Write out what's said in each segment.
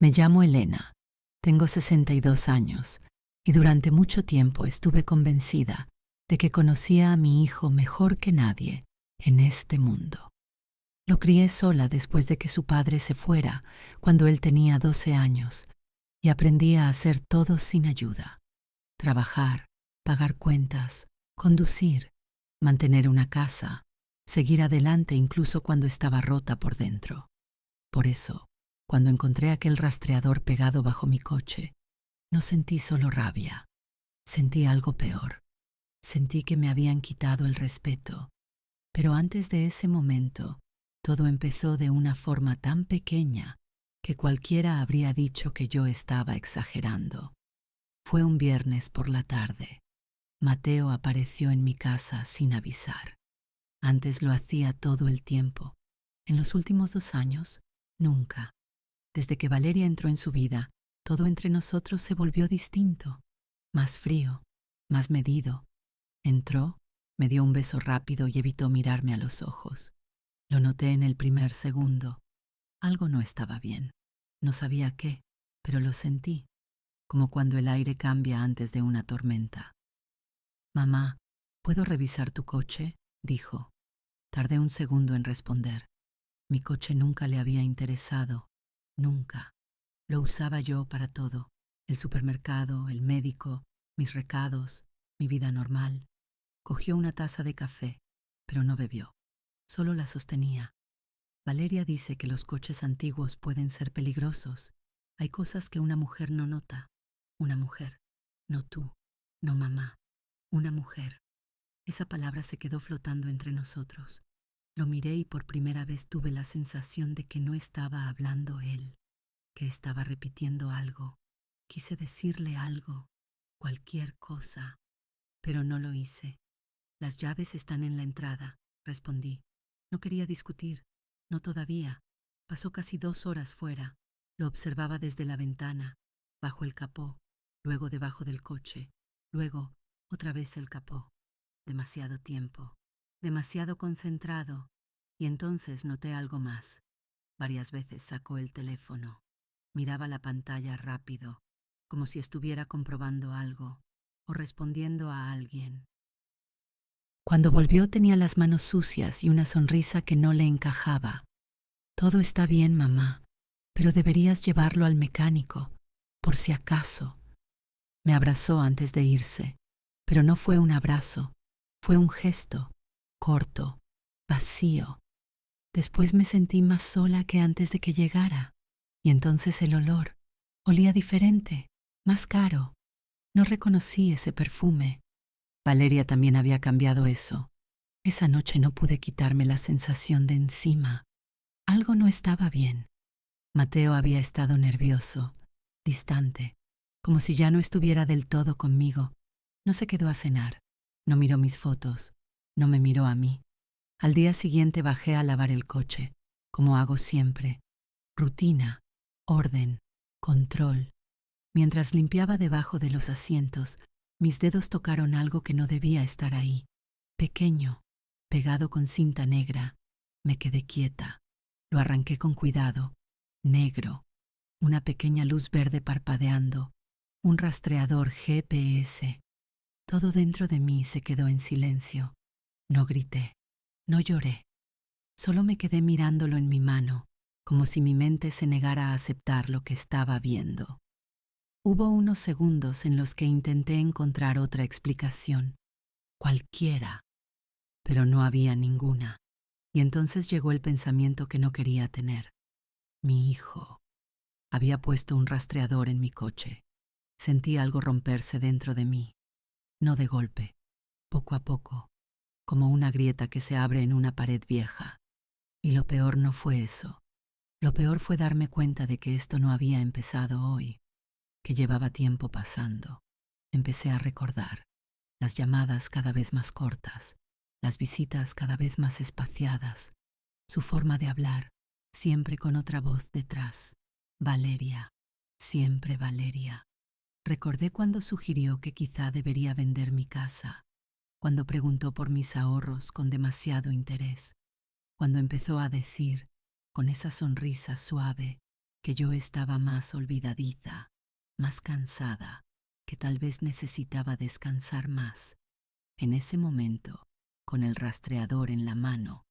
Me llamo Elena, tengo 62 años y durante mucho tiempo estuve convencida de que conocía a mi hijo mejor que nadie en este mundo. Lo crié sola después de que su padre se fuera cuando él tenía 12 años y aprendí a hacer todo sin ayuda. Trabajar, pagar cuentas, conducir, mantener una casa, seguir adelante incluso cuando estaba rota por dentro. Por eso, cuando encontré aquel rastreador pegado bajo mi coche, no sentí solo rabia, sentí algo peor. Sentí que me habían quitado el respeto. Pero antes de ese momento, todo empezó de una forma tan pequeña que cualquiera habría dicho que yo estaba exagerando. Fue un viernes por la tarde. Mateo apareció en mi casa sin avisar. Antes lo hacía todo el tiempo. En los últimos 2 años, nunca. Desde que Valeria entró en su vida, todo entre nosotros se volvió distinto, más frío, más medido. Entró, me dio un beso rápido y evitó mirarme a los ojos. Lo noté en el primer segundo. Algo no estaba bien. No sabía qué, pero lo sentí, como cuando el aire cambia antes de una tormenta. «Mamá, ¿puedo revisar tu coche?», dijo. Tardé un segundo en responder. Mi coche nunca le había interesado, nunca. Lo usaba yo para todo: el supermercado, el médico, mis recados, mi vida normal. Cogió una taza de café, pero no bebió. Solo la sostenía. Valeria dice que los coches antiguos pueden ser peligrosos. Hay cosas que una mujer no nota. Una mujer. No tú, no mamá. Una mujer. Esa palabra se quedó flotando entre nosotros. Lo miré y por primera vez tuve la sensación de que no estaba hablando él, que estaba repitiendo algo. Quise decirle algo, cualquier cosa, pero no lo hice. «Las llaves están en la entrada», respondí. No quería discutir, no todavía. Pasó casi 2 horas fuera. Lo observaba desde la ventana, bajo el capó, luego debajo del coche, luego otra vez el capó. Demasiado tiempo, demasiado concentrado. Y entonces noté algo más. Varias veces sacó el teléfono. Miraba la pantalla rápido, como si estuviera comprobando algo o respondiendo a alguien. Cuando volvió tenía las manos sucias y una sonrisa que no le encajaba. «Todo está bien, mamá, pero deberías llevarlo al mecánico, por si acaso». Me abrazó antes de irse, pero no fue un abrazo, fue un gesto, corto, vacío. Después me sentí más sola que antes de que llegara, y entonces el olor olía diferente, más caro. No reconocí ese perfume. Valeria también había cambiado eso. Esa noche no pude quitarme la sensación de encima. Algo no estaba bien. Mateo había estado nervioso, distante, como si ya no estuviera del todo conmigo. No se quedó a cenar, no miró mis fotos, no me miró a mí. Al día siguiente bajé a lavar el coche, como hago siempre. Rutina, orden, control. Mientras limpiaba debajo de los asientos, mis dedos tocaron algo que no debía estar ahí. Pequeño, pegado con cinta negra. Me quedé quieta. Lo arranqué con cuidado. Negro. Una pequeña luz verde parpadeando. Un rastreador GPS. Todo dentro de mí se quedó en silencio. No grité. No lloré. Solo me quedé mirándolo en mi mano, como si mi mente se negara a aceptar lo que estaba viendo. Hubo unos segundos en los que intenté encontrar otra explicación, cualquiera, pero no había ninguna. Y entonces llegó el pensamiento que no quería tener. Mi hijo. Había puesto un rastreador en mi coche. Sentí algo romperse dentro de mí. No de golpe, poco a poco, como una grieta que se abre en una pared vieja. Y lo peor no fue eso. Lo peor fue darme cuenta de que esto no había empezado hoy, que llevaba tiempo pasando. Empecé a recordar las llamadas cada vez más cortas, las visitas cada vez más espaciadas, su forma de hablar, siempre con otra voz detrás. Valeria, siempre Valeria. Recordé cuando sugirió que quizá debería vender mi casa, cuando preguntó por mis ahorros con demasiado interés, cuando empezó a decir, con esa sonrisa suave, que yo estaba más olvidadiza, más cansada, que tal vez necesitaba descansar más. En ese momento, con el rastreador en la mano,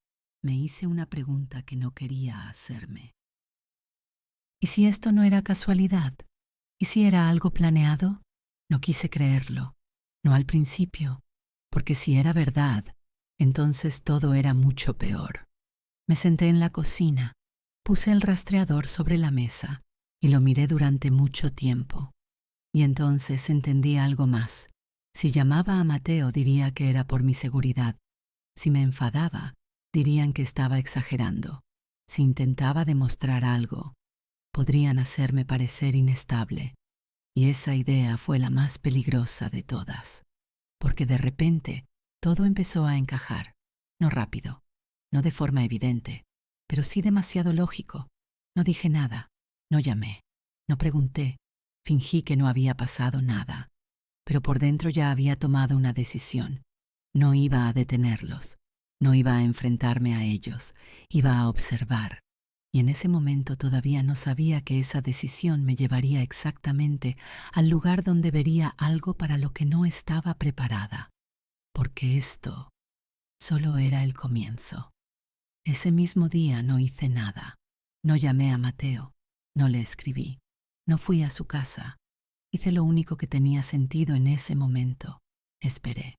me hice una pregunta que no quería hacerme. ¿Y si esto no era casualidad? ¿Y si era algo planeado? No quise creerlo, no al principio, porque si era verdad, entonces todo era mucho peor. Me senté en la cocina, puse el rastreador sobre la mesa y lo miré durante mucho tiempo. Y entonces entendí algo más. Si llamaba a Mateo diría que era por mi seguridad. Si me enfadaba, dirían que estaba exagerando. Si intentaba demostrar algo, podrían hacerme parecer inestable. Y esa idea fue la más peligrosa de todas, porque de repente todo empezó a encajar, no rápido, no de forma evidente, pero sí demasiado lógico. No dije nada, no llamé, no pregunté, fingí que no había pasado nada, pero por dentro ya había tomado una decisión. No iba a detenerlos, no iba a enfrentarme a ellos, iba a observar. Y en ese momento todavía no sabía que esa decisión me llevaría exactamente al lugar donde vería algo para lo que no estaba preparada, porque esto solo era el comienzo. Ese mismo día no hice nada. No llamé a Mateo, no le escribí, no fui a su casa. Hice lo único que tenía sentido en ese momento. Esperé.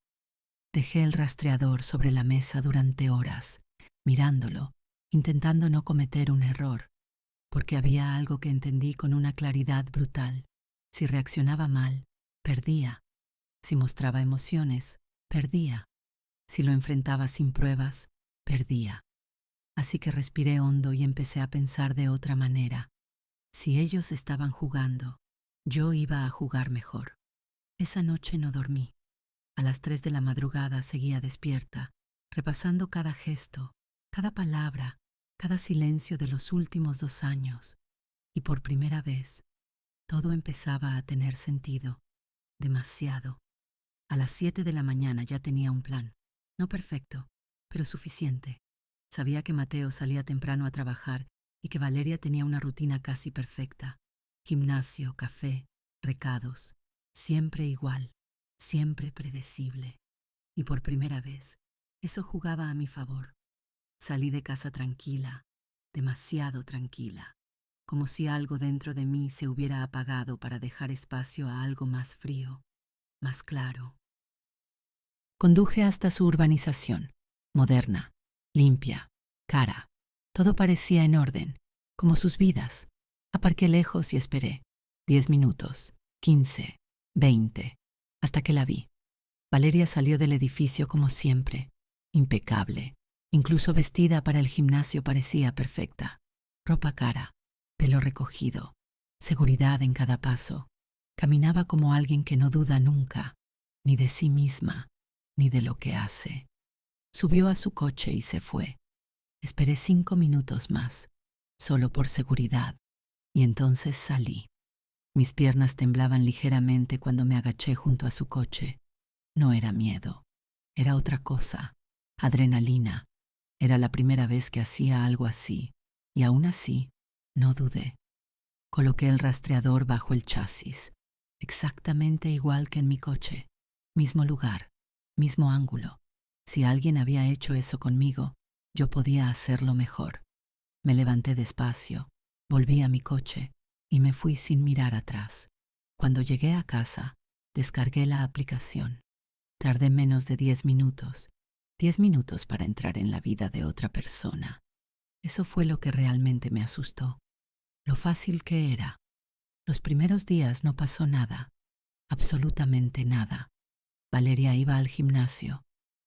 Dejé el rastreador sobre la mesa durante horas, mirándolo, intentando no cometer un error, porque había algo que entendí con una claridad brutal. Si reaccionaba mal, perdía. Si mostraba emociones, perdía. Si lo enfrentaba sin pruebas, perdía. Así que respiré hondo y empecé a pensar de otra manera. Si ellos estaban jugando, yo iba a jugar mejor. Esa noche no dormí. A las 3 de la madrugada seguía despierta, repasando cada gesto, cada palabra, cada silencio de los últimos 2 años. Y por primera vez, todo empezaba a tener sentido. Demasiado. A las 7 de la mañana ya tenía un plan. No perfecto, pero suficiente. Sabía que Mateo salía temprano a trabajar y que Valeria tenía una rutina casi perfecta. Gimnasio, café, recados. Siempre igual, siempre predecible. Y por primera vez, eso jugaba a mi favor. Salí de casa tranquila, demasiado tranquila, como si algo dentro de mí se hubiera apagado para dejar espacio a algo más frío, más claro. Conduje hasta su urbanización, moderna, limpia, cara. Todo parecía en orden, como sus vidas. Aparqué lejos y esperé. 10 minutos, 15, 20, hasta que la vi. Valeria salió del edificio como siempre, impecable. Incluso vestida para el gimnasio parecía perfecta. Ropa cara, pelo recogido, seguridad en cada paso. Caminaba como alguien que no duda nunca, ni de sí misma, ni de lo que hace. Subió a su coche y se fue. Esperé 5 minutos más, solo por seguridad, y entonces salí. Mis piernas temblaban ligeramente cuando me agaché junto a su coche. No era miedo, era otra cosa, adrenalina. Era la primera vez que hacía algo así, y aún así, no dudé. Coloqué el rastreador bajo el chasis, exactamente igual que en mi coche, mismo lugar, mismo ángulo. Si alguien había hecho eso conmigo, yo podía hacerlo mejor. Me levanté despacio, volví a mi coche y me fui sin mirar atrás. Cuando llegué a casa, descargué la aplicación. Tardé menos de 10 minutos. 10 minutos para entrar en la vida de otra persona. Eso fue lo que realmente me asustó. Lo fácil que era. Los primeros días no pasó nada. Absolutamente nada. Valeria iba al gimnasio,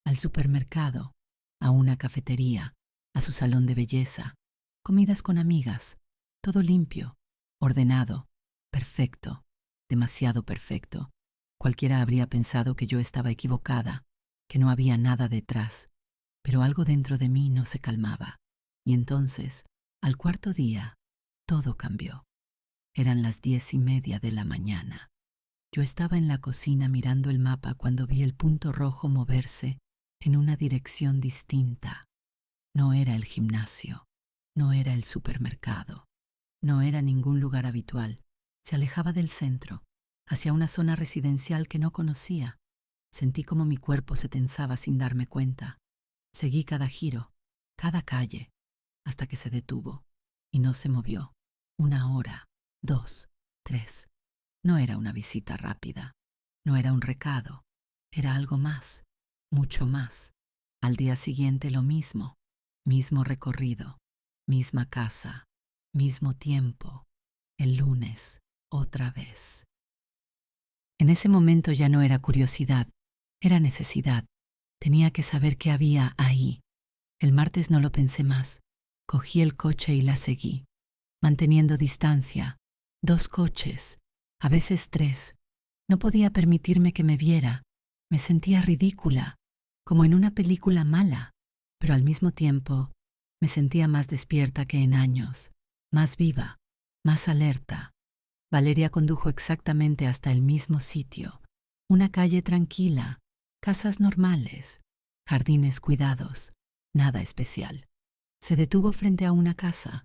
al supermercado, a una cafetería, a su salón de belleza, comidas con amigas, todo limpio, ordenado, perfecto, demasiado perfecto. Cualquiera habría pensado que yo estaba equivocada, que no había nada detrás, pero algo dentro de mí no se calmaba. Y entonces, al cuarto día, todo cambió. Eran las 10:30 de la mañana. Yo estaba en la cocina mirando el mapa cuando vi el punto rojo moverse en una dirección distinta. No era el gimnasio, no era el supermercado. No era ningún lugar habitual. Se alejaba del centro, hacia una zona residencial que no conocía. Sentí como mi cuerpo se tensaba sin darme cuenta. Seguí cada giro, cada calle, hasta que se detuvo y no se movió. 1 hora, 2, 3. No era una visita rápida, no era un recado, era algo más, mucho más. Al día siguiente lo mismo, mismo recorrido, misma casa, mismo tiempo. El lunes, otra vez. En ese momento ya no era curiosidad, era necesidad. Tenía que saber qué había ahí. El martes no lo pensé más. Cogí el coche y la seguí, manteniendo distancia. 2 coches, a veces 3. No podía permitirme que me viera. Me sentía ridícula, como en una película mala, pero al mismo tiempo me sentía más despierta que en años, más viva, más alerta. Valeria condujo exactamente hasta el mismo sitio, una calle tranquila, casas normales, jardines cuidados, nada especial. Se detuvo frente a una casa,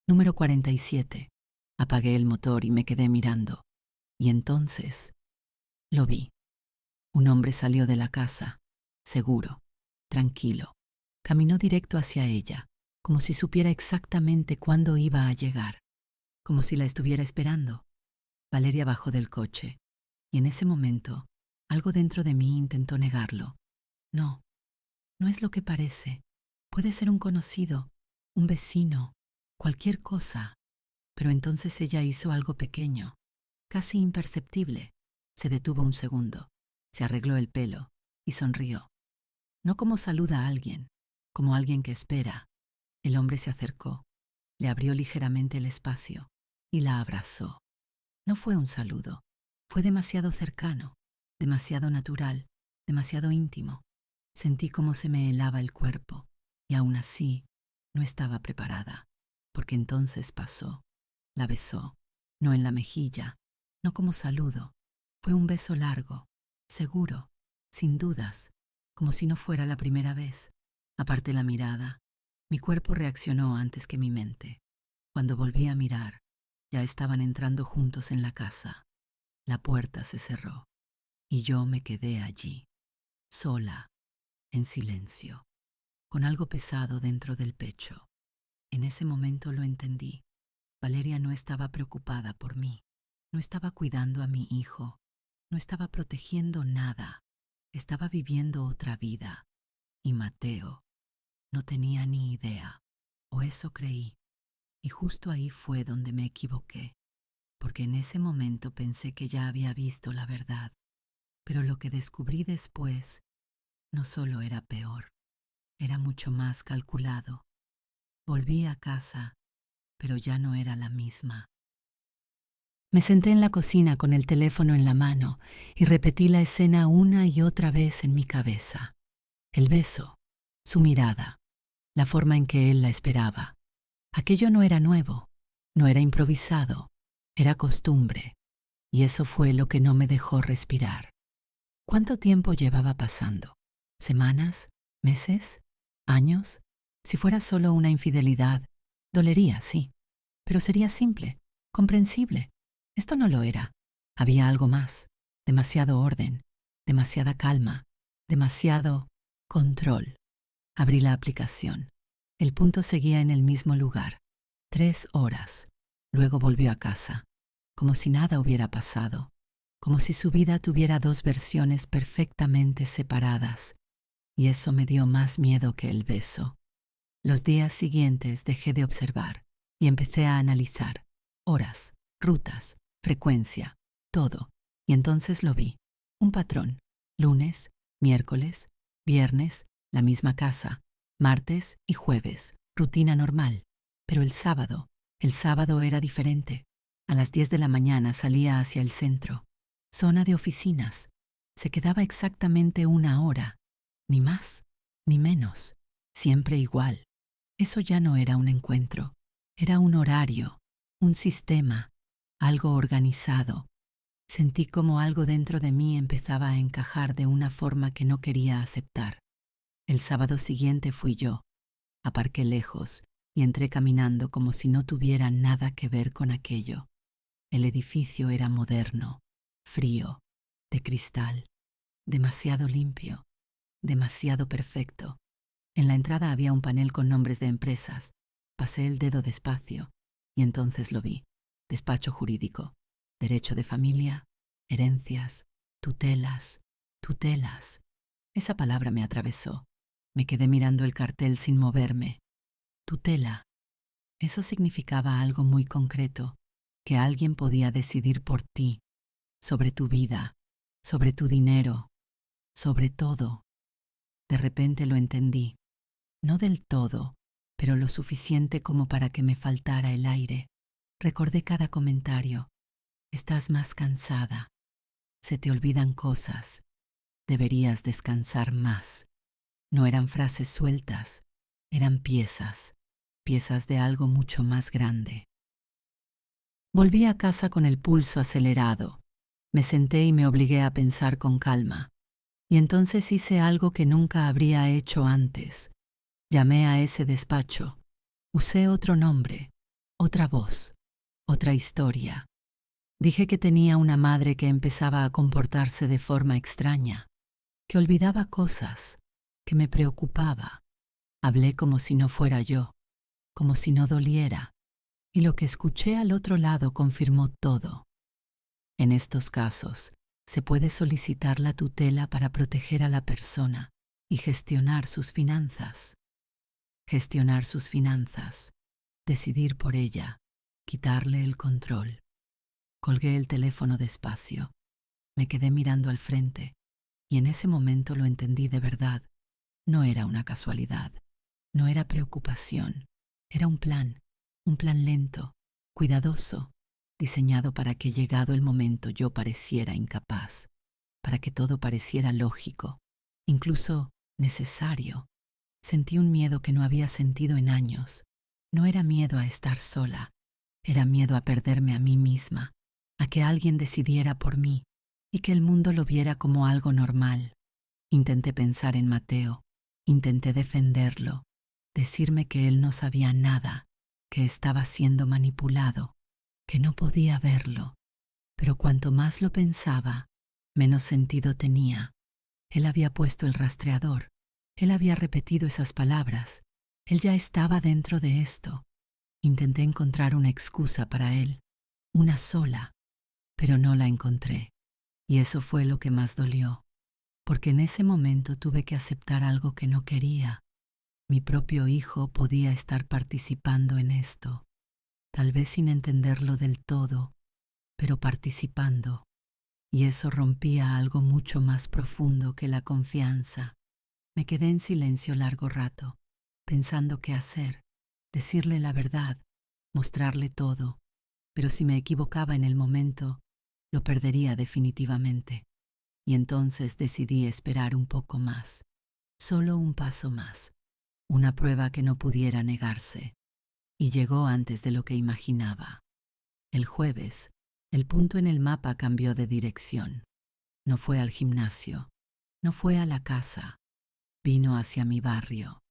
número 47. Apagué el motor y me quedé mirando. Y entonces lo vi. Un hombre salió de la casa, seguro, tranquilo. Caminó directo hacia ella, como si supiera exactamente cuándo iba a llegar, como si la estuviera esperando. Valeria bajó del coche, y en ese momento, algo dentro de mí intentó negarlo. No, no es lo que parece. Puede ser un conocido, un vecino, cualquier cosa. Pero entonces ella hizo algo pequeño, casi imperceptible. Se detuvo un segundo, se arregló el pelo y sonrió. No como saluda a alguien, como alguien que espera. El hombre se acercó, le abrió ligeramente el espacio y la abrazó. No fue un saludo, fue demasiado cercano, demasiado natural, demasiado íntimo. Sentí cómo se me helaba el cuerpo y aún así no estaba preparada, porque entonces pasó. La besó, no en la mejilla, no como saludo. Fue un beso largo, seguro, sin dudas, como si no fuera la primera vez. Aparté la mirada. Mi cuerpo reaccionó antes que mi mente. Cuando volví a mirar, ya estaban entrando juntos en la casa. La puerta se cerró y yo me quedé allí, sola, en silencio, con algo pesado dentro del pecho. En ese momento lo entendí. Valeria no estaba preocupada por mí, no estaba cuidando a mi hijo, no estaba protegiendo nada, estaba viviendo otra vida. Y Mateo no tenía ni idea, o eso creí. Y justo ahí fue donde me equivoqué, porque en ese momento pensé que ya había visto la verdad, pero lo que descubrí después no solo era peor, era mucho más calculado. Volví a casa, pero ya no era la misma. Me senté en la cocina con el teléfono en la mano y repetí la escena una y otra vez en mi cabeza. El beso, su mirada, la forma en que él la esperaba. Aquello no era nuevo, no era improvisado, era costumbre, y eso fue lo que no me dejó respirar. ¿Cuánto tiempo llevaba pasando? ¿Semanas? ¿Meses? ¿Años? Si fuera solo una infidelidad, dolería, sí, pero sería simple, comprensible. Esto no lo era. Había algo más, demasiado orden, demasiada calma, demasiado control. Abrí la aplicación. El punto seguía en el mismo lugar. 3 horas. Luego volvió a casa, como si nada hubiera pasado, como si su vida tuviera 2 versiones perfectamente separadas, y eso me dio más miedo que el beso. Los días siguientes dejé de observar y empecé a analizar horas, rutas, frecuencia, todo, y entonces lo vi. Un patrón. Lunes, miércoles, viernes, la misma casa, martes y jueves, rutina normal. Pero el sábado era diferente. A las 10 de la mañana salía hacia el centro, zona de oficinas. Se quedaba exactamente 1 hora, ni más, ni menos, siempre igual. Eso ya no era un encuentro, era un horario, un sistema, algo organizado. Sentí como algo dentro de mí empezaba a encajar de una forma que no quería aceptar. El sábado siguiente fui yo. Aparqué lejos y entré caminando como si no tuviera nada que ver con aquello. El edificio era moderno, frío, de cristal, demasiado limpio, demasiado perfecto. En la entrada había un panel con nombres de empresas. Pasé el dedo despacio y entonces lo vi. Despacho jurídico, derecho de familia, herencias, tutelas, tutelas. Esa palabra me atravesó. Me quedé mirando el cartel sin moverme. Tutela. Eso significaba algo muy concreto, que alguien podía decidir por ti, sobre tu vida, sobre tu dinero, sobre todo. De repente lo entendí. No del todo, pero lo suficiente como para que me faltara el aire. Recordé cada comentario. Estás más cansada. Se te olvidan cosas. Deberías descansar más. No eran frases sueltas, eran piezas, piezas de algo mucho más grande. Volví a casa con el pulso acelerado. Me senté y me obligué a pensar con calma. Y entonces hice algo que nunca habría hecho antes. Llamé a ese despacho. Usé otro nombre, otra voz, otra historia. Dije que tenía una madre que empezaba a comportarse de forma extraña, que olvidaba cosas, que me preocupaba. Hablé como si no fuera yo, como si no doliera, y lo que escuché al otro lado confirmó todo. En estos casos, se puede solicitar la tutela para proteger a la persona y gestionar sus finanzas. Gestionar sus finanzas, decidir por ella, quitarle el control. Colgué el teléfono despacio. Me quedé mirando al frente y en ese momento lo entendí de verdad. No era una casualidad, no era preocupación, era un plan lento, cuidadoso, diseñado para que llegado el momento yo pareciera incapaz, para que todo pareciera lógico, incluso necesario. Sentí un miedo que no había sentido en años. No era miedo a estar sola, era miedo a perderme a mí misma, a que alguien decidiera por mí y que el mundo lo viera como algo normal. Intenté pensar en Mateo, intenté defenderlo, decirme que él no sabía nada, que estaba siendo manipulado, que no podía verlo. Pero cuanto más lo pensaba, menos sentido tenía. Él había puesto el rastreador, él había repetido esas palabras, él ya estaba dentro de esto. Intenté encontrar una excusa para él, una sola, pero no la encontré. Y eso fue lo que más dolió, porque en ese momento tuve que aceptar algo que no quería. Mi propio hijo podía estar participando en esto, tal vez sin entenderlo del todo, pero participando. Y eso rompía algo mucho más profundo que la confianza. Me quedé en silencio largo rato, pensando qué hacer, decirle la verdad, mostrarle todo, pero si me equivocaba en el momento, lo perdería definitivamente. Y entonces decidí esperar un poco más, solo un paso más, una prueba que no pudiera negarse. Y llegó antes de lo que imaginaba. El jueves, el punto en el mapa cambió de dirección. No fue al gimnasio, no fue a la casa, vino hacia mi barrio.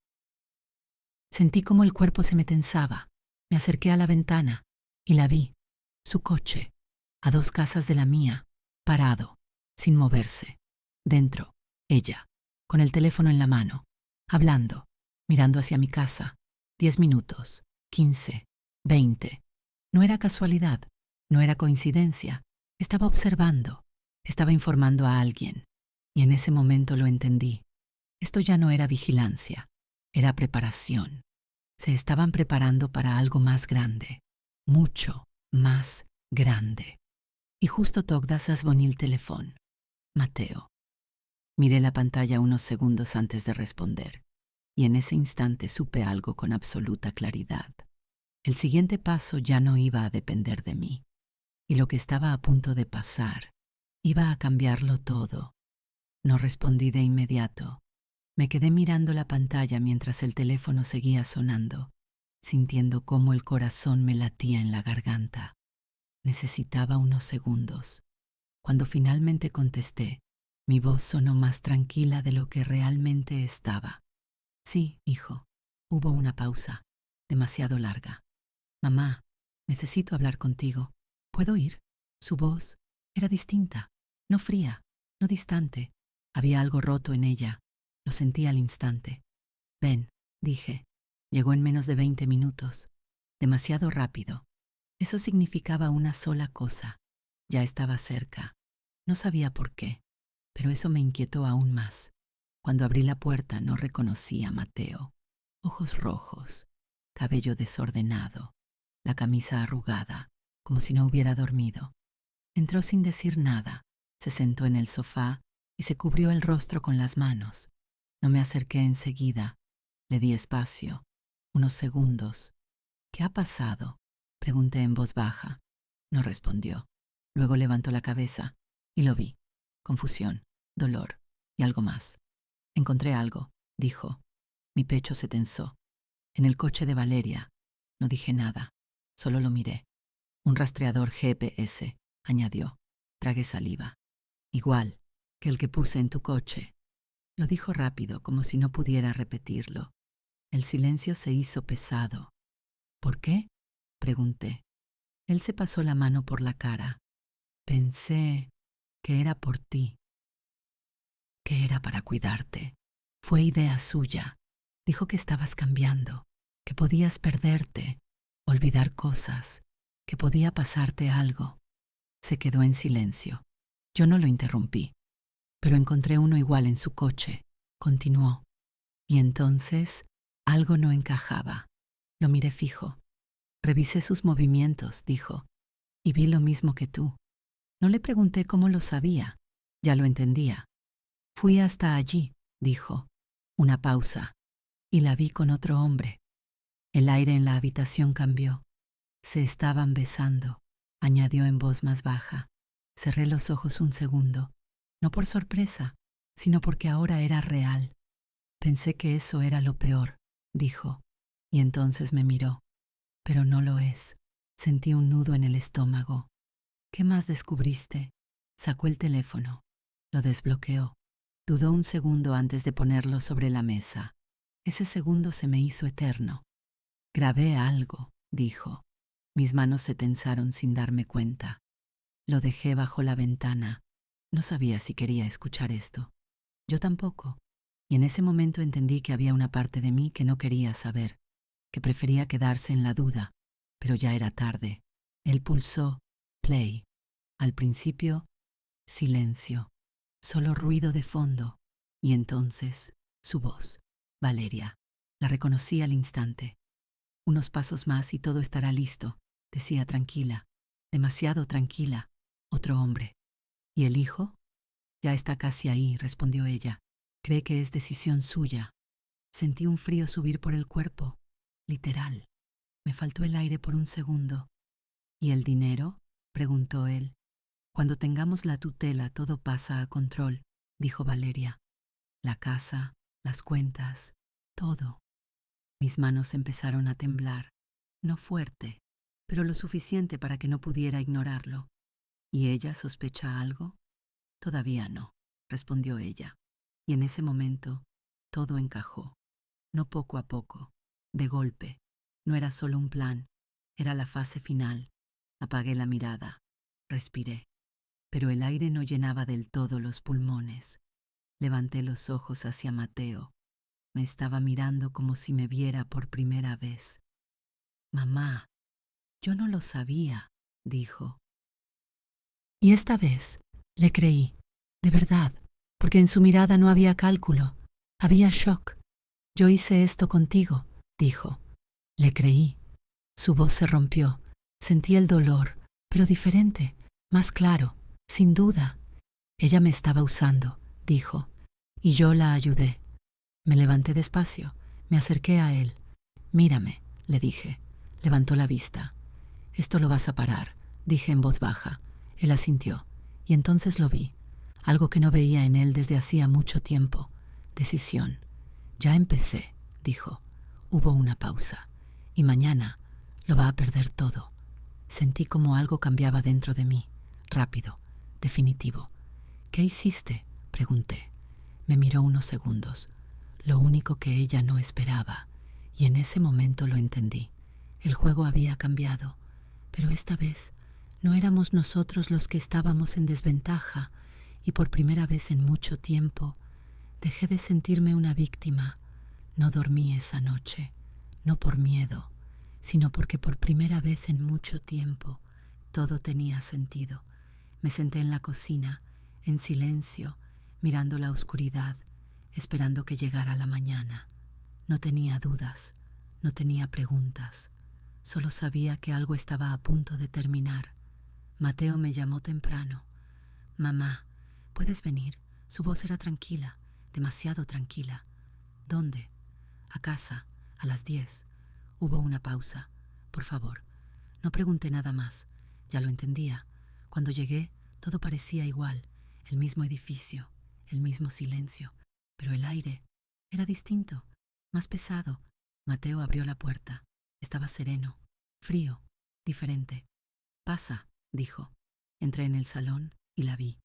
Sentí como el cuerpo se me tensaba. Me acerqué a la ventana y la vi, su coche, a 2 casas de la mía, parado, sin moverse. Dentro, ella, con el teléfono en la mano, hablando, mirando hacia mi casa. 10 minutos, 15, 20. No era casualidad, no era coincidencia. Estaba observando, estaba informando a alguien. Y en ese momento lo entendí. Esto ya no era vigilancia, era preparación. Se estaban preparando para algo más grande, mucho más grande. Y justo toc das el teléfono. Mateo. Miré la pantalla unos segundos antes de responder, y en ese instante supe algo con absoluta claridad. El siguiente paso ya no iba a depender de mí, y lo que estaba a punto de pasar iba a cambiarlo todo. No respondí de inmediato. Me quedé mirando la pantalla mientras el teléfono seguía sonando, sintiendo cómo el corazón me latía en la garganta. Necesitaba unos segundos. Cuando finalmente contesté, mi voz sonó más tranquila de lo que realmente estaba. Sí, hijo, hubo una pausa. demasiado larga. Mamá, necesito hablar contigo. ¿Puedo ir? Su voz era distinta, no fría, no distante. Había algo roto en ella. Lo sentí al instante. Ven, dije. Llegó en menos de 20 minutos. Demasiado rápido. Eso significaba una sola cosa. Ya estaba cerca. No sabía por qué, pero eso me inquietó aún más. Cuando abrí la puerta no reconocí a Mateo. Ojos rojos, cabello desordenado, la camisa arrugada, como si no hubiera dormido. Entró sin decir nada, se sentó en el sofá y se cubrió el rostro con las manos. No me acerqué enseguida. Le di espacio, unos segundos. ¿Qué ha pasado?, pregunté en voz baja. No respondió. Luego levantó la cabeza y lo vi. Confusión, dolor y algo más. Encontré algo, dijo. Mi pecho se tensó. En el coche de Valeria. No dije nada, solo lo miré. Un rastreador GPS, añadió. Tragué saliva. Igual que el que puse en tu coche. Lo dijo rápido, como si no pudiera repetirlo. El silencio se hizo pesado. ¿Por qué?, pregunté. Él se pasó la mano por la cara. Pensé que era por ti, que era para cuidarte. Fue idea suya. Dijo que estabas cambiando, que podías perderte, olvidar cosas, que podía pasarte algo. Se quedó en silencio. Yo no lo interrumpí, pero encontré uno igual en su coche. Continuó. Y entonces algo no encajaba. Lo miré fijo. Revisé sus movimientos, dijo, y vi lo mismo que tú. No le pregunté cómo lo sabía. Ya lo entendía. Fui hasta allí, dijo. Una pausa. Y la vi con otro hombre. El aire en la habitación cambió. Se estaban besando, añadió en voz más baja. Cerré los ojos un segundo, no por sorpresa, sino porque ahora era real. Pensé que eso era lo peor, dijo, y entonces me miró. Pero no lo es. Sentí un nudo en el estómago. ¿Qué más descubriste? Sacó el teléfono. Lo desbloqueó. Dudó un segundo antes de ponerlo sobre la mesa. Ese segundo se me hizo eterno. Grabé algo, dijo. Mis manos se tensaron sin darme cuenta. Lo dejé bajo la ventana. No sabía si quería escuchar esto. Yo tampoco. Y en ese momento entendí que había una parte de mí que no quería saber, que prefería quedarse en la duda. Pero ya era tarde. Él pulsó play. Al principio, silencio. Solo ruido de fondo. Y entonces, su voz. Valeria. La reconocí al instante. Unos pasos más y todo estará listo, decía tranquila. Demasiado tranquila. Otro hombre. ¿Y el hijo? Ya está casi ahí, respondió ella. Cree que es decisión suya. Sentí un frío subir por el cuerpo. Literal. Me faltó el aire por un segundo. ¿Y el dinero?, preguntó él. Cuando tengamos la tutela todo pasa a control, dijo Valeria. La casa, las cuentas, todo. Mis manos empezaron a temblar. No fuerte, pero lo suficiente para que no pudiera ignorarlo. ¿Y ella sospecha algo? Todavía no, respondió ella. Y en ese momento todo encajó. No poco a poco, de golpe. No era solo un plan, era la fase final. Apagué la mirada, respiré, pero el aire no llenaba del todo los pulmones. Levanté los ojos hacia Mateo. Me estaba mirando como si me viera por primera vez. Mamá, yo no lo sabía, dijo. Y esta vez le creí, de verdad, porque en su mirada no había cálculo, había shock. Yo hice esto contigo, dijo. Le creí. Su voz se rompió. Sentí el dolor, pero diferente, más claro, sin duda. Ella me estaba usando, dijo, y yo la ayudé. Me levanté despacio, me acerqué a él. Mírame, le dije. Levantó la vista. Esto lo vas a parar, dije en voz baja. Él asintió, y entonces lo vi. Algo que no veía en él desde hacía mucho tiempo. Decisión. Ya empecé, dijo. Hubo una pausa. Y mañana lo va a perder todo. Sentí como algo cambiaba dentro de mí. Rápido, definitivo. ¿Qué hiciste?, pregunté. Me miró unos segundos. Lo único que ella no esperaba. Y en ese momento lo entendí. El juego había cambiado, pero esta vez no éramos nosotros los que estábamos en desventaja, y por primera vez en mucho tiempo dejé de sentirme una víctima. No dormí esa noche, no por miedo, sino porque por primera vez en mucho tiempo todo tenía sentido. Me senté en la cocina, en silencio, mirando la oscuridad, esperando que llegara la mañana. No tenía dudas, no tenía preguntas, solo sabía que algo estaba a punto de terminar. Mateo me llamó temprano. «Mamá, ¿puedes venir?» Su voz era tranquila, demasiado tranquila. «¿Dónde?» «A casa, a las 10». Hubo una pausa. «Por favor». No pregunté nada más. Ya lo entendía. Cuando llegué, todo parecía igual. El mismo edificio, el mismo silencio. Pero el aire era distinto, más pesado. Mateo abrió la puerta. Estaba sereno, frío, diferente. «Pasa», dijo. Entré en el salón y la vi.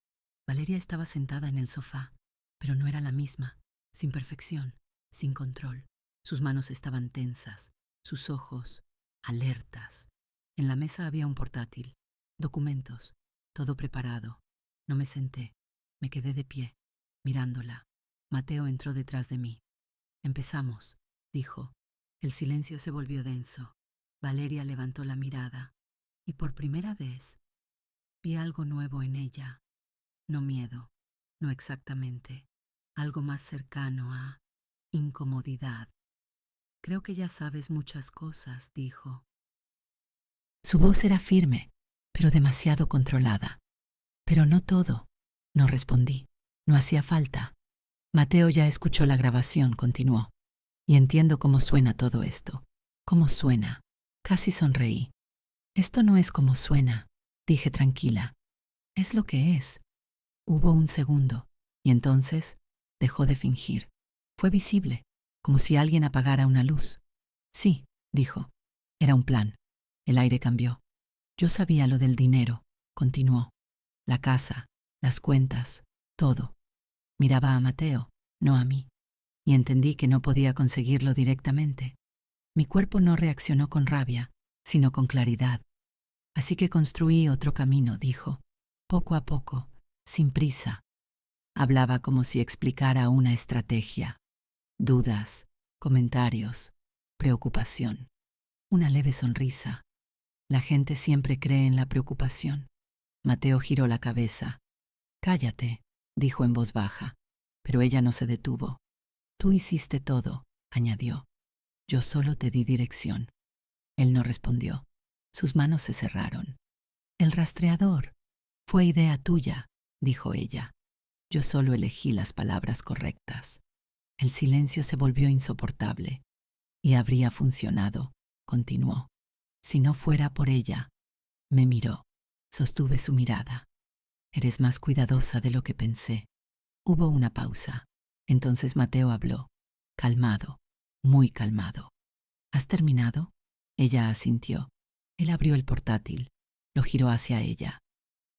Valeria estaba sentada en el sofá, pero no era la misma, sin perfección, sin control. Sus manos estaban tensas, sus ojos alertas. En la mesa había un portátil, documentos, todo preparado. No me senté, me quedé de pie, mirándola. Mateo entró detrás de mí. «Empezamos», dijo. El silencio se volvió denso. Valeria levantó la mirada y por primera vez vi algo nuevo en ella. No miedo, no exactamente, algo más cercano a incomodidad. «Creo que ya sabes muchas cosas», dijo. Su voz era firme, pero demasiado controlada. «Pero no todo», no respondí. No hacía falta. «Mateo ya escuchó la grabación», continuó. «Y entiendo cómo suena todo esto. ¿Cómo suena?» Casi sonreí. «Esto no es como suena», dije tranquila. «Es lo que es». Hubo un segundo, y entonces dejó de fingir. Fue visible, como si alguien apagara una luz. «Sí», dijo. «Era un plan». El aire cambió. «Yo sabía lo del dinero», continuó. «La casa, las cuentas, todo». Miraba a Mateo, no a mí, y entendí que no podía conseguirlo directamente. Mi cuerpo no reaccionó con rabia, sino con claridad. «Así que construí otro camino», dijo, «poco a poco, sin prisa». Hablaba como si explicara una estrategia. Dudas, comentarios, preocupación, una leve sonrisa. «La gente siempre cree en la preocupación». Mateo giró la cabeza. «Cállate», dijo en voz baja, pero ella no se detuvo. «Tú hiciste todo», añadió. «Yo solo te di dirección». Él no respondió. Sus manos se cerraron. «El rastreador. Fue idea tuya», dijo ella. Yo solo elegí las palabras correctas. El silencio se volvió insoportable. «Y habría funcionado», continuó. «Si no fuera por ella». Me miró. Sostuve su mirada. «Eres más cuidadosa de lo que pensé». Hubo una pausa. Entonces Mateo habló, calmado, muy calmado. «¿Has terminado?» Ella asintió. Él abrió el portátil, lo giró hacia ella.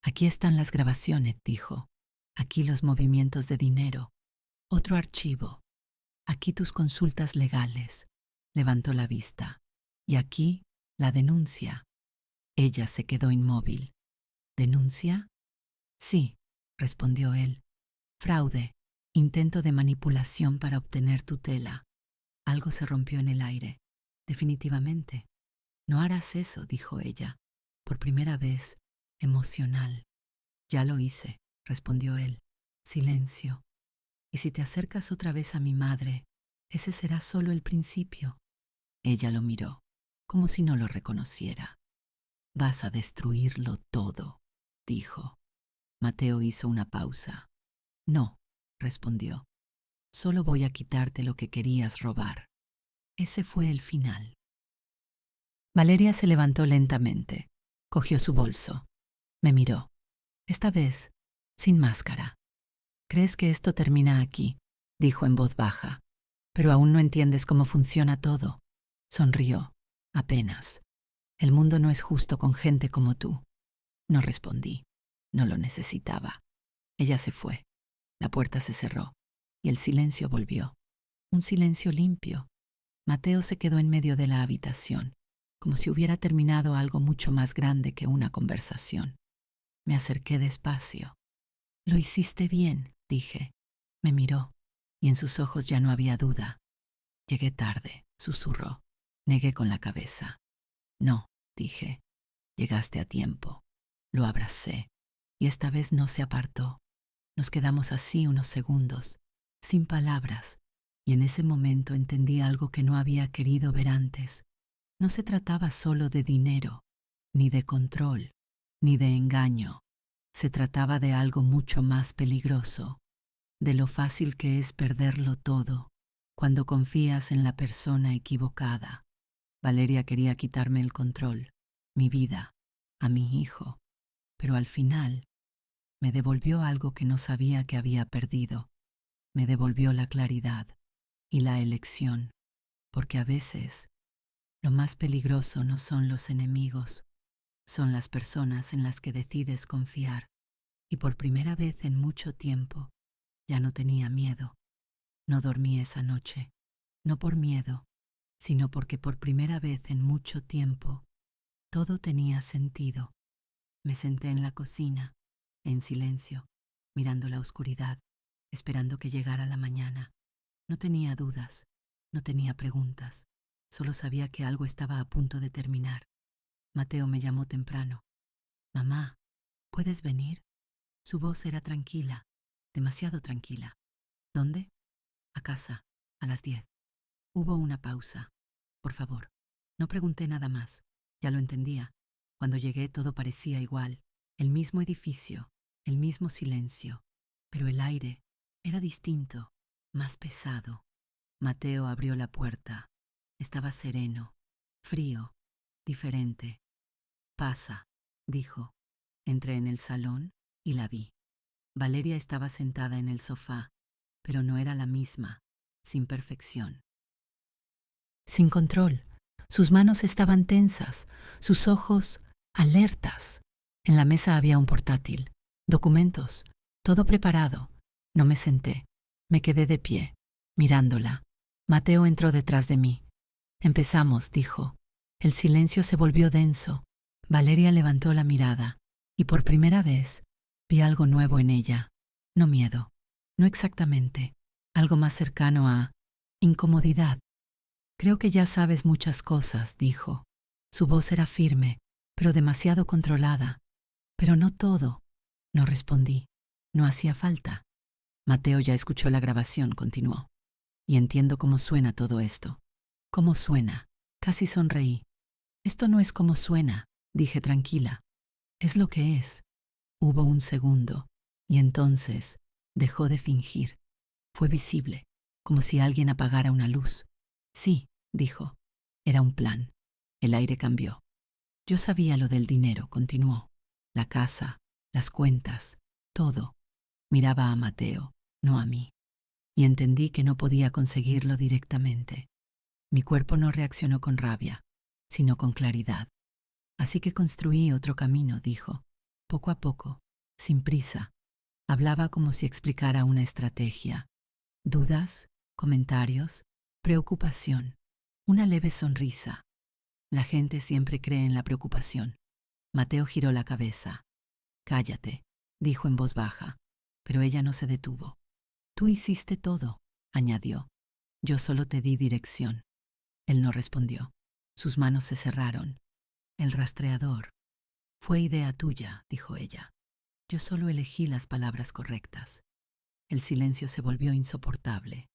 «Aquí están las grabaciones», dijo. «Aquí los movimientos de dinero. Otro archivo. Aquí tus consultas legales». Levantó la vista. «Y aquí la denuncia». Ella se quedó inmóvil. «¿Denuncia?» «Sí», respondió él. «Fraude, intento de manipulación para obtener tutela». Algo se rompió en el aire. «Definitivamente». «No harás eso», dijo ella, por primera vez, emocional. «Ya lo hice», respondió él. Silencio. «Y si te acercas otra vez a mi madre, ese será solo el principio». Ella lo miró, como si no lo reconociera. «Vas a destruirlo todo», dijo. Mateo hizo una pausa. «No», respondió. «Solo voy a quitarte lo que querías robar». Ese fue el final. Valeria se levantó lentamente. Cogió su bolso. Me miró. Esta vez, sin máscara. «¿Crees que esto termina aquí?», dijo en voz baja. «Pero aún no entiendes cómo funciona todo». Sonrió. «Apenas. El mundo no es justo con gente como tú». No respondí. No lo necesitaba. Ella se fue. La puerta se cerró y el silencio volvió. Un silencio limpio. Mateo se quedó en medio de la habitación, como si hubiera terminado algo mucho más grande que una conversación. Me acerqué despacio. «Lo hiciste bien», dije. Me miró, y en sus ojos ya no había duda. «Llegué tarde», susurró. Negué con la cabeza. «No», dije. «Llegaste a tiempo». Lo abracé, y esta vez no se apartó. Nos quedamos así unos segundos, sin palabras, y en ese momento entendí algo que no había querido ver antes. No se trataba solo de dinero, ni de control, ni de engaño. Se trataba de algo mucho más peligroso, de lo fácil que es perderlo todo cuando confías en la persona equivocada. Valeria quería quitarme el control, mi vida, a mi hijo, pero al final me devolvió algo que no sabía que había perdido. Me devolvió la claridad y la elección, porque a veces lo más peligroso no son los enemigos, son las personas en las que decides confiar. Y por primera vez en mucho tiempo ya no tenía miedo. No dormí esa noche, no por miedo, sino porque por primera vez en mucho tiempo todo tenía sentido. Me senté en la cocina, en silencio, mirando la oscuridad, esperando que llegara la mañana. No tenía dudas, no tenía preguntas, solo sabía que algo estaba a punto de terminar. Mateo me llamó temprano. «Mamá, ¿puedes venir?» Su voz era tranquila, demasiado tranquila. «¿Dónde?» «A casa, a las 10». Hubo una pausa. «Por favor». No pregunté nada más. Ya lo entendía. Cuando llegué todo parecía igual. El mismo edificio, el mismo silencio. Pero el aire era distinto, más pesado. Mateo abrió la puerta. Estaba sereno, frío, diferente. «Pasa», dijo. Entré en el salón y la vi. Valeria estaba sentada en el sofá, pero no era la misma, sin perfección. Sin control. Sus manos estaban tensas, sus ojos alertas. En la mesa había un portátil, documentos, todo preparado. No me senté, me quedé de pie, mirándola. Mateo entró detrás de mí. «Empezamos», dijo. El silencio se volvió denso. Valeria levantó la mirada, y por primera vez vi algo nuevo en ella. No miedo, no exactamente, algo más cercano a incomodidad. «Creo que ya sabes muchas cosas», dijo. Su voz era firme, pero demasiado controlada. «Pero no todo». No respondí. No hacía falta. «Mateo ya escuchó la grabación», continuó. «Y entiendo cómo suena todo esto». «¿Cómo suena?» Casi sonreí. «Esto no es como suena», dije tranquila. «Es lo que es». Hubo un segundo, y entonces dejó de fingir. Fue visible, como si alguien apagara una luz. «Sí», dijo. Era un plan. El aire cambió. «Yo sabía lo del dinero», continuó. «La casa, las cuentas, todo». Miraba a Mateo, no a mí, y entendí que no podía conseguirlo directamente. Mi cuerpo no reaccionó con rabia, sino con claridad. «Así que construí otro camino», dijo. «Poco a poco, sin prisa». Hablaba como si explicara una estrategia. Dudas, comentarios, preocupación, una leve sonrisa. La gente siempre cree en la preocupación. Mateo giró la cabeza. «Cállate», dijo en voz baja, pero ella no se detuvo. «Tú hiciste todo», añadió. «Yo solo te di dirección». Él no respondió. Sus manos se cerraron. «El rastreador. Fue idea tuya», dijo ella. Yo solo elegí las palabras correctas. El silencio se volvió insoportable.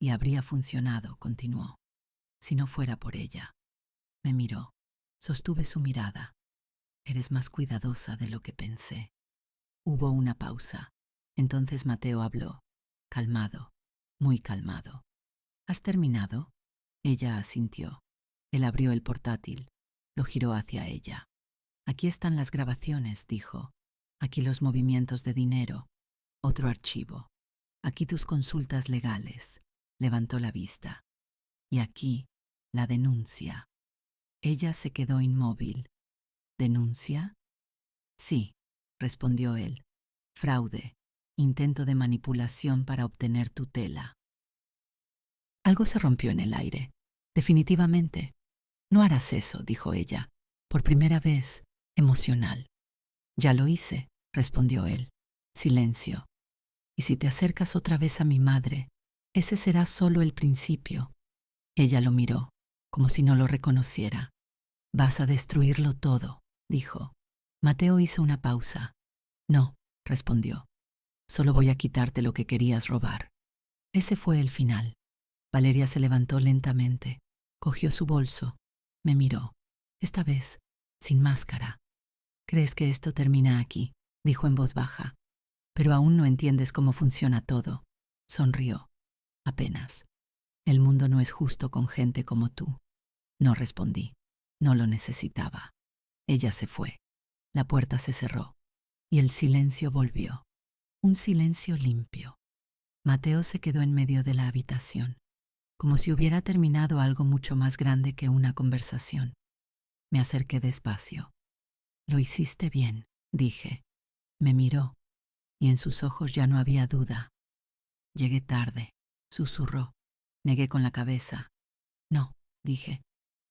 «Y habría funcionado», continuó, «si no fuera por ella». Me miró. Sostuve su mirada. «Eres más cuidadosa de lo que pensé». Hubo una pausa. Entonces Mateo habló, calmado, muy calmado. «¿Has terminado?» Ella asintió. Él abrió el portátil, lo giró hacia ella. «Aquí están las grabaciones», dijo. «Aquí los movimientos de dinero. Otro archivo. Aquí tus consultas legales». Levantó la vista. «Y aquí, la denuncia». Ella se quedó inmóvil. «¿Denuncia?» «Sí», respondió él. «Fraude, intento de manipulación para obtener tutela». Algo se rompió en el aire. Definitivamente. No harás eso, dijo ella, por primera vez, emocional. Ya lo hice, respondió él. Silencio. Y si te acercas otra vez a mi madre, ese será solo el principio. Ella lo miró, como si no lo reconociera. Vas a destruirlo todo, dijo. Mateo hizo una pausa. No, respondió. Solo voy a quitarte lo que querías robar. Ese fue el final. Valeria se levantó lentamente, cogió su bolso, me miró, esta vez sin máscara. ¿Crees que esto termina aquí?, dijo en voz baja. Pero aún no entiendes cómo funciona todo. Sonrió. Apenas. El mundo no es justo con gente como tú. No respondí. No lo necesitaba. Ella se fue. La puerta se cerró. Y el silencio volvió. Un silencio limpio. Mateo se quedó en medio de la habitación, como si hubiera terminado algo mucho más grande que una conversación. Me acerqué despacio. Lo hiciste bien, dije. Me miró, y en sus ojos ya no había duda. Llegué tarde, susurró. Negué con la cabeza. No, dije.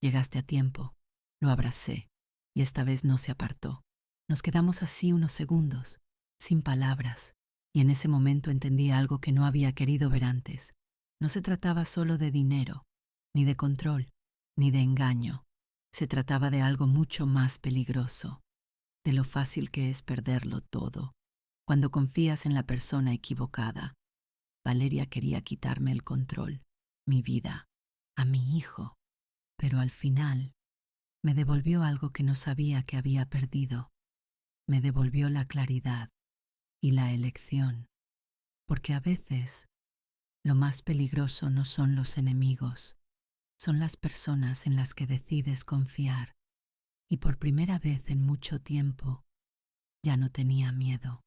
Llegaste a tiempo. Lo abracé, y esta vez no se apartó. Nos quedamos así unos segundos, sin palabras, y en ese momento entendí algo que no había querido ver antes. No se trataba solo de dinero, ni de control, ni de engaño. Se trataba de algo mucho más peligroso, de lo fácil que es perderlo todo, cuando confías en la persona equivocada. Valeria quería quitarme el control, mi vida, a mi hijo, pero al final me devolvió algo que no sabía que había perdido. Me devolvió la claridad y la elección, porque a veces lo más peligroso no son los enemigos, son las personas en las que decides confiar. Y por primera vez en mucho tiempo ya no tenía miedo.